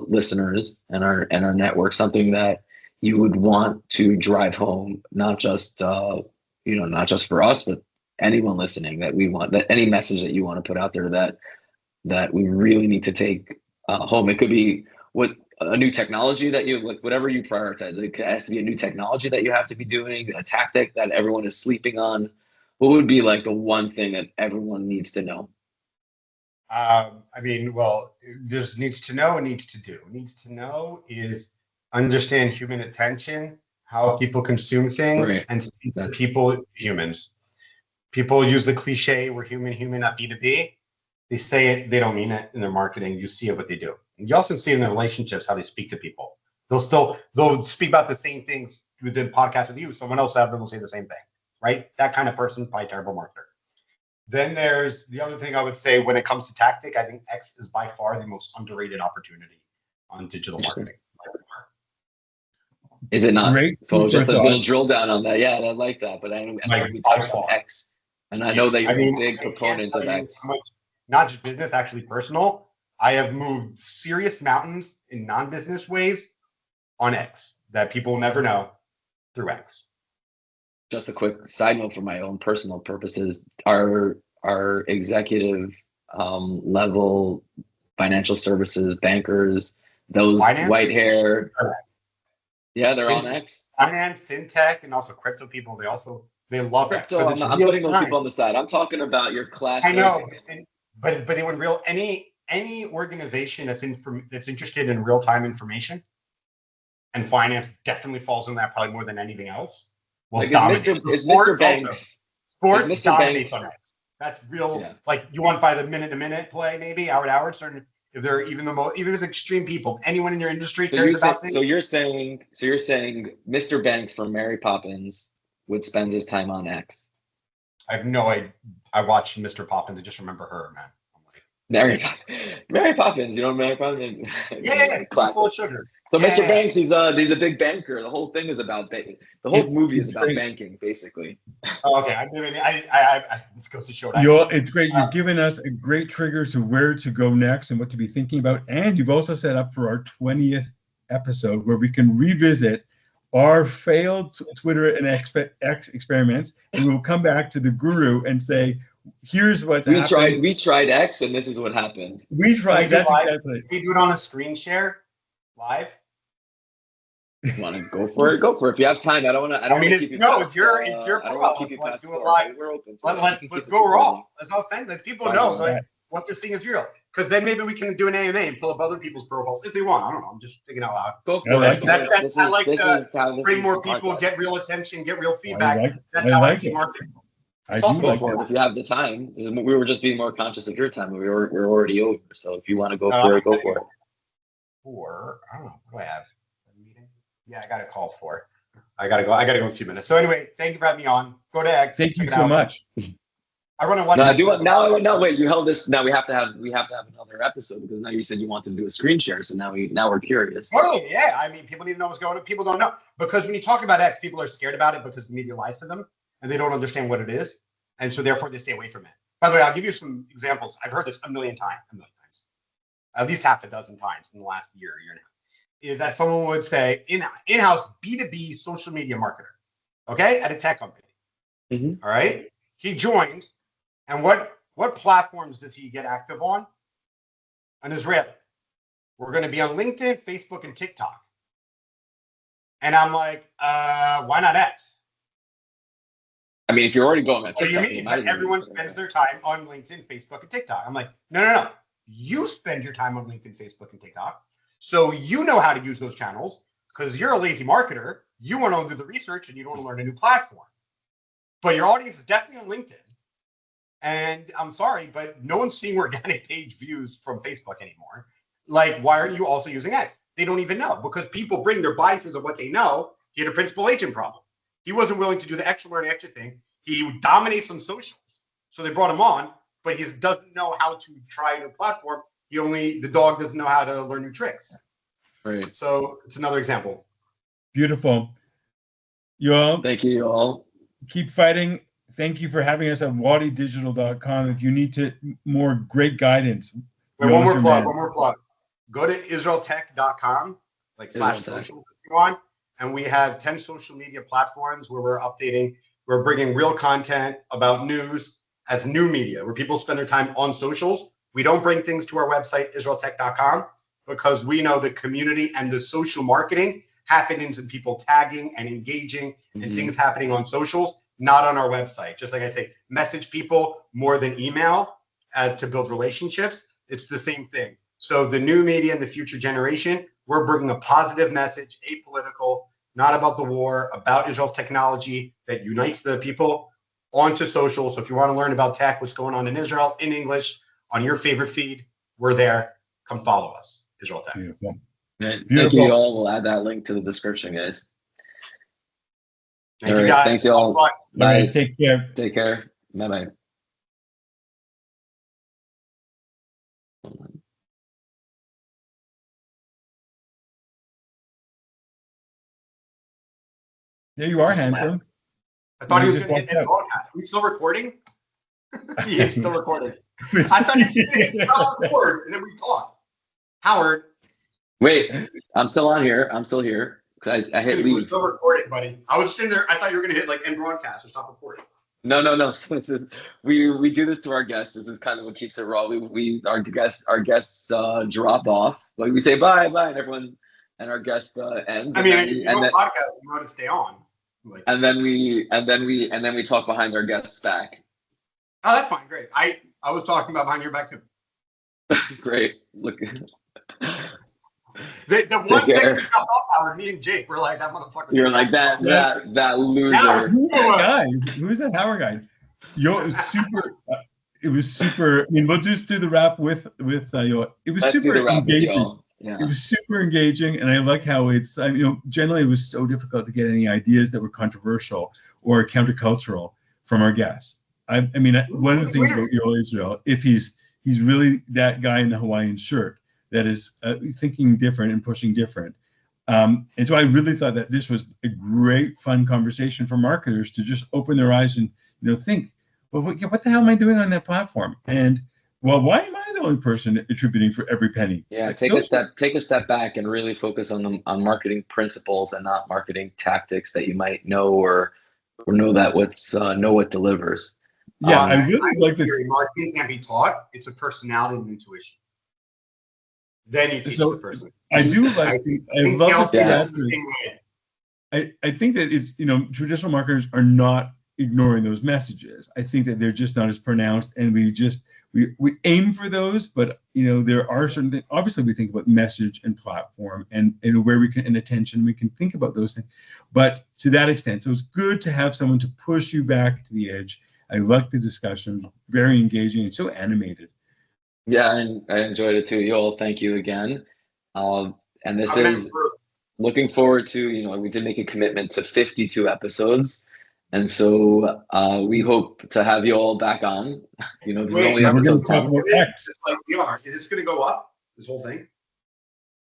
listeners and our network, something that you would want to drive home, not just for us, but anyone listening, that any message that you want to put out there that we really need to take home. It could be a new technology that whatever you prioritize. It has to be a new technology that you have to be doing, a tactic that everyone is sleeping on. What would be like the one thing that everyone needs to know? There's needs to know and needs to do. Needs to know is understand human attention, how people consume things, right, and see humans. People use the cliche, we're human, not B2B. They say it, they don't mean it in their marketing. You see it, what they do. And you also see it in their relationships, how they speak to people. They'll speak about the same things within podcasts with you. Someone else will say the same thing, right? That kind of person, probably a terrible marketer. Then there's the other thing I would say when it comes to tactic. I think X is by far the most underrated opportunity on digital marketing. Is it not? So just a little drill down on that. Yeah, I like that. But I know we touched on X, and I know that you're a big proponent of X. Not just business, actually personal. I have moved serious mountains in non-business ways on X that people never know through X. Just a quick side note for my own personal purposes, our executive level financial services bankers, those white hair, they're on X. Finance, fintech, and also crypto people. They love crypto. I'm putting those people on the side. I'm talking about your classic. I know, but they want any organization that's interested in real time information, and finance definitely falls in that probably more than anything else. Well, Mr. Banks. Sports dominates on X. That's real. Yeah. Like you want by the minute-to-minute play, maybe hour to hour. Certain if they're even if it's extreme people, anyone in your industry cares about things. So you're saying Mr. Banks from Mary Poppins would spend his time on X? I have no idea. I watched Mr. Poppins. I just remember her, man. Mary Poppins. You know Mary Poppins? Yeah. Classic. Full of sugar. So Yeah, Mr. yeah. Banks, he's a big banker. The whole thing is about banking. The whole movie is It's about great. banking, basically. Oh, okay. This goes to show. It's great. You've given us a great trigger to where to go next and what to be thinking about. And you've also set up for our 20th episode where we can revisit our failed Twitter and X experiments. And we'll come back to the guru and say, here's what's happened. We tried X and this is what happened. We tried. That's exactly. We do it on a screen share live. You want to go for it? Go for it. If you have time, I don't want to. It's your problem. Let's do it live. We're open. Let's go raw. That's all I'm saying. Let people know what they're seeing is real. Because then maybe we can do an AMA and pull up other people's profiles if they want. I don't know. I'm just thinking out loud. Go for it. I like to bring more people, get real attention, get real feedback. That's how I see marketing. I do like it. If you have the time. We were just being more conscious of your time. We're already over. So if you want to go for it, go for it. I don't know. What do I have? A meeting? Yeah, I got a call for. I gotta go in a few minutes. So anyway, thank you for having me on. Go to X. Thank you so much. I run a one. No, I do want now. Wait, you held this. Now we have to have another episode because now you said you wanted to do a screen share. So now we're curious. Totally, yeah. I mean, people need to know what's going on. People don't know because when you talk about X, people are scared about it because the media lies to them and they don't understand what it is, and so therefore they stay away from it. By the way, I'll give you some examples. I've heard this a million times, at least half a dozen times in the last year and a half. Is that someone would say in-house B2B social media marketer, okay, at a tech company. Mm-hmm. All right, he joined. And what platforms does he get active on? An Israeli. We're going to be on LinkedIn, Facebook, and TikTok. And I'm like, why not X? I mean, if you're already going on TikTok, what do you mean? Everyone spends their time on LinkedIn, Facebook, and TikTok. I'm like, no. You spend your time on LinkedIn, Facebook, and TikTok. So you know how to use those channels because you're a lazy marketer. You want to do the research and you don't want to learn a new platform. But your audience is definitely on LinkedIn. And I'm sorry, but no one's seeing organic page views from Facebook anymore. Like, why aren't you also using X? They don't even know because people bring their biases of what they know. He had a principal agent problem. He wasn't willing to do the extra learning, extra thing. He dominates on socials. So they brought him on, but he doesn't know how to try a new platform. The dog doesn't know how to learn new tricks. Right. So it's another example. Beautiful. Yoel. Thank you, Yoel. Keep fighting. Thank you for having us at wadidigital.com. If you need more great guidance. Wait, one more plug. Go to israeltech.com, /socials if you want. And we have 10 social media platforms where we're updating. We're bringing real content about news as new media, where people spend their time on socials. We don't bring things to our website, israeltech.com, because we know the community and the social marketing happens in people tagging and engaging and things happening on socials. Not on our website. Just like I say, message people more than email as to build relationships. It's the same thing. So the new media and the future generation, we're bringing a positive message, apolitical, not about the war, about Israel's technology that unites the people onto social. So if you want to learn about tech, what's going on in Israel in English on your favorite feed, we're there. Come follow us, Israel Tech. Beautiful. Thank you all. We'll add that link to the description, guys. Thank you, guys. Thanks, y'all. Bye. Right, take care. Take care. Bye-bye. There you are, handsome. I thought he was going to hit end broadcast. Are we still recording? Yeah, still recording. I thought he was going to hit stop record, and then we talk. Howard. Wait, I'm still on here. I'm still here. I hit leave. We're still recording, buddy. I was sitting there. I thought you were going to hit end broadcast or stop recording. No. So we do this to our guests. This is kind of what keeps it raw. Our guests drop off. Like we say bye, and everyone, and our guest ends. I mean, podcast, you want to stay on. And then we talk behind our guests' back. Oh, that's fine. Great. I was talking about behind your back too. Great. Look. The one second we got off hour, me and Jake were like, that motherfucker. You're like that loser. Who's that guy? Who's that Howard guy? It was super. I mean, we'll just do the rap with Yoel. It was super engaging. Yeah. It was super engaging, and I like how it's. Generally, it was so difficult to get any ideas that were controversial or countercultural from our guests. I mean, one of the things about Yoel Israel, if he's he's really that guy in the Hawaiian shirt that is thinking different and pushing different. And so I really thought that this was a great, fun conversation for marketers to just open their eyes and think, well, what the hell am I doing on that platform? And well, why am I the only person attributing for every penny? Yeah, take a step back and really focus on marketing principles and not marketing tactics that you might know or know what delivers. Yeah, I really like this. Marketing can't be taught. It's a personality and intuition. Then you teach the person. I do like. I love the I think that it's traditional marketers are not ignoring those messages. I think that they're just not as pronounced, and we aim for those, but there are certain things. Obviously, we think about message and platform and where we can and attention. We can think about those things, but to that extent, so it's good to have someone to push you back to the edge. I like the discussion, very engaging and so animated. Yeah, and I enjoyed it too, Yoel. Thank you again. And this is looking forward to we did make a commitment to 52 episodes. And so we hope to have you all back on. We're going to talk about X. Like we are. Is this going to go up? This whole thing?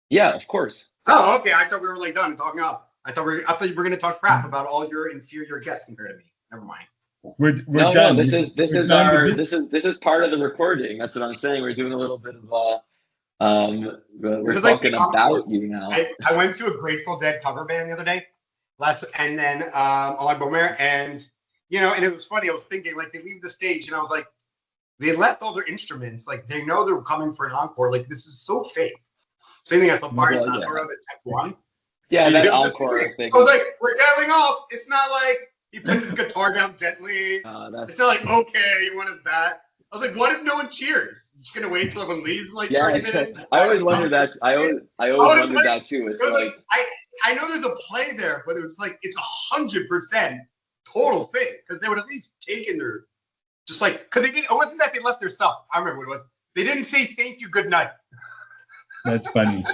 Yeah, of course. Oh, okay. I thought we were done talking up. I thought you were going to talk crap about all your inferior guests compared to me. Never mind. We're done. No. This is part of the recording. That's what I'm saying. We're doing a little bit of we're talking about you now. I went to a Grateful Dead cover band the other day. And then on my Boomer, and and it was funny. I was thinking they leave the stage, and I was like, they left all their instruments. They know they're coming for an encore. This is so fake. Same thing at the bar. It's not around the Tech One. Yeah, that encore thing. I was like, we're getting off. It's not like he puts his guitar down gently. It's not like okay, you want his bat. I was like, what if no one cheers? You're just gonna wait till everyone leaves in 30 minutes? I always wondered that. I always wondered that too. It's I know there's a play there, but it was it's 100% total fake because they would at least taken their because they didn't. It wasn't that they left their stuff. I remember what it was. They didn't say thank you, good night. That's funny.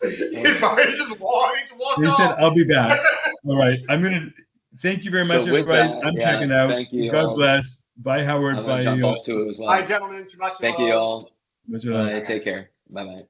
He just walked They off. said, "I'll be back." All right, I'm gonna thank you very much, everybody. I'm checking out. Thank you. God bless. Bye, Howard. Bye, jump off to it as well. Bye, gentlemen. Thank you all. Bye. Take care. Bye bye.